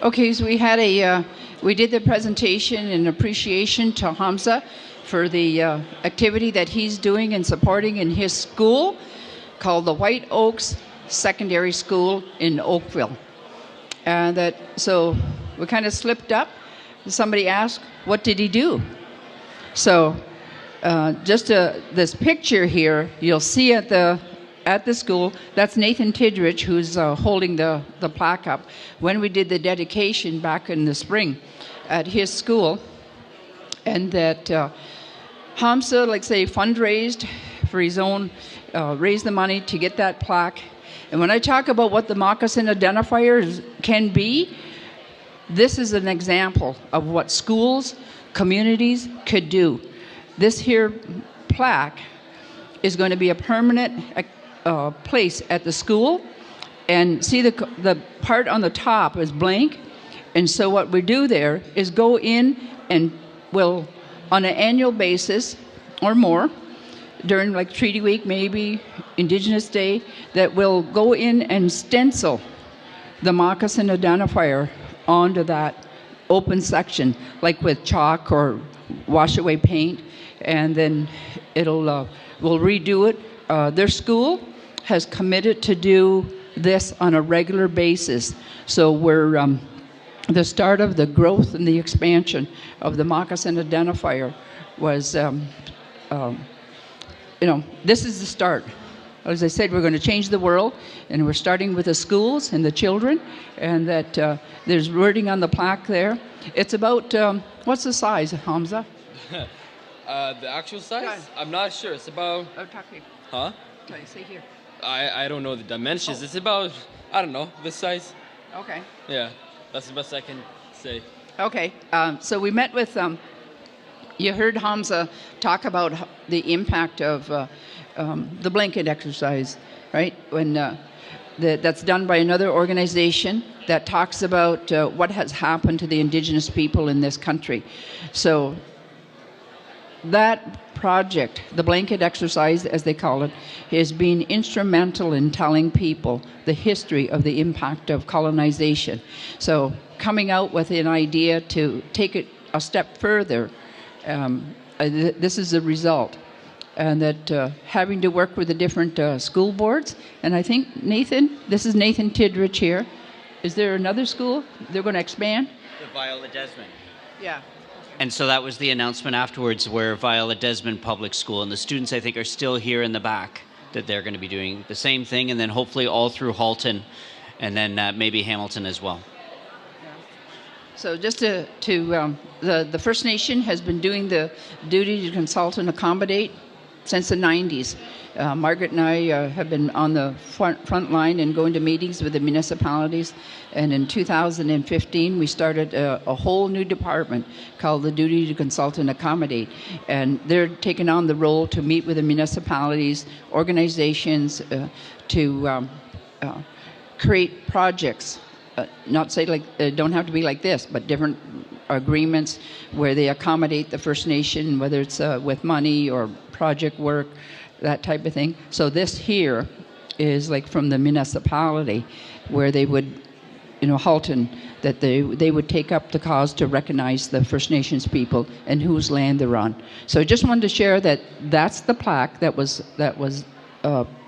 Okay, so we did the presentation in appreciation to Hamza for the activity that he's doing and supporting in his school called the White Oaks Secondary School in Oakville. And so we kind of slipped up. Somebody asked, what did he do? So this picture here, you'll see at the school, that's Nathan Tidrich, who's holding the plaque up. When we did the dedication back in the spring at his school, and that Hamza, like say, fundraised for his own, raised the money to get that plaque. And when I talk about what the moccasin identifier can be, this is an example of what schools, communities could do. This here plaque is going to be a permanent place at the school, and see the part on the top is blank, and so what we do there is go in and we'll, on an annual basis or more, during like Treaty Week, maybe Indigenous Day, that we'll go in and stencil the moccasin identifier onto that open section, like with chalk or wash away paint, and then we'll redo it. Their school has committed to do this on a regular basis. So we're the start of the growth and the expansion of the moccasin identifier was, this is the start. As I said, we're going to change the world, and we're starting with the schools and the children, and that there's wording on the plaque there. It's about, what's the size, Hamza? The actual size? Yeah. I'm not sure. It's about... Huh? See here. I don't know the dimensions. Oh. It's about, I don't know, this size. Okay. Yeah, that's the best I can say. Okay, so we met with, you heard Hamza talk about the impact of the blanket exercise, right? When that's done by another organization that talks about what has happened to the Indigenous people in this country. So that project, the blanket exercise as they call it, has been instrumental in telling people the history of the impact of colonization. So coming out with an idea to take it a step further, this is the result. And that having to work with the different school boards, and I think Nathan, this is Nathan Tidrich here. Is there another school they're going to expand? The Viola Desmond. Yeah. And so that was the announcement afterwards, where Viola Desmond Public School, and the students, I think, are still here in the back, that they're going to be doing the same thing, and then hopefully all through Halton, and then maybe Hamilton as well. So just the First Nation has been doing the duty to consult and accommodate since the 90s. Margaret and I have been on the front line and going to meetings with the municipalities. And in 2015, we started a whole new department called the Duty to Consult and Accommodate. And they're taking on the role to meet with the municipalities, organizations, to create projects. Not say like, don't have to be like this, but different agreements where they accommodate the First Nation, whether it's with money or project work, that type of thing. So this here is like from the municipality where they would, Halton, that they would take up the cause to recognize the First Nations people and whose land they're on. So I just wanted to share that that's the plaque that was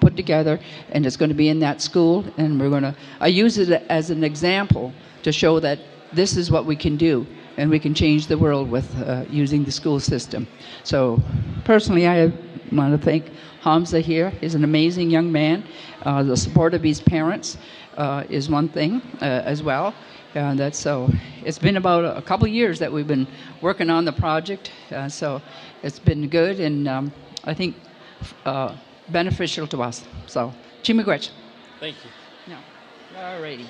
put together, and it's going to be in that school, and I use it as an example to show that this is what we can do, and we can change the world with using the school system. So personally, I want to thank Hamza here. He's an amazing young man. The support of his parents is one thing as well. And it's been about a couple years that we've been working on the project. So it's been good, and I think beneficial to us. So, Chimigwech. Thank you. No. All righty.